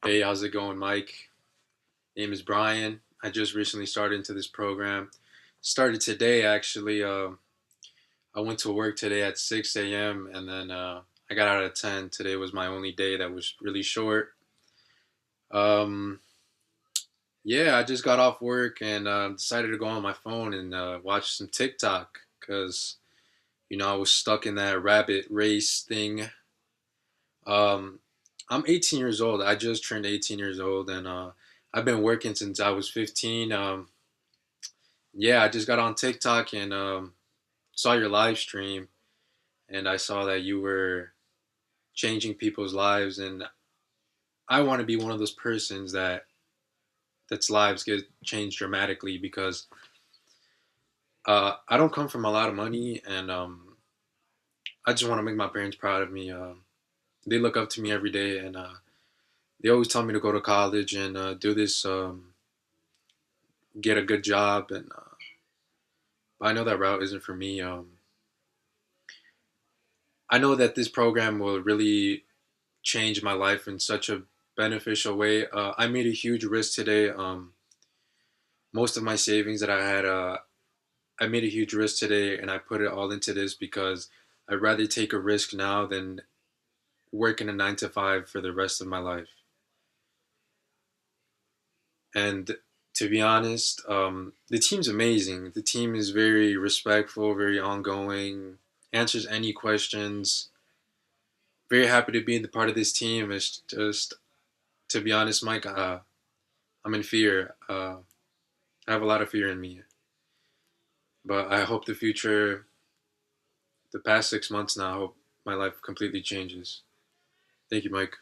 Hey, how's it going, Mike? Name is Brian. I just recently started into this program. Started today, actually. I went to work today at 6 a.m. and then I got out at 10. Today was my only day that was really short. Um, yeah, I just got off work and decided to go on my phone and watch some TikTok because, I was stuck in that rabbit race thing. Um, I'm 18 years old. I just turned 18 years old and I've been working since I was 15. Yeah, I just got on TikTok and saw your live stream, and I saw that you were changing people's lives, and I want to be one of those persons that's lives get changed dramatically because I don't come from a lot of money, and I just want to make my parents proud of me. They look up to me every day, and they always tell me to go to college and do this, get a good job, and but I know that route isn't for me. I know that this program will really changed my life in such a beneficial way. I made a huge risk today. Most of my savings that I had, I made a huge risk today, and I put it all into this because I'd rather take a risk now than work in a 9 to 5 for the rest of my life. And to be honest, the team's amazing. The team is very respectful, very ongoing, answers any questions. Very happy to be the part of this team. It's just, to be honest, Mike, I'm in fear. I have a lot of fear in me, but I hope the past 6 months now, I hope my life completely changes. Thank you, Mike.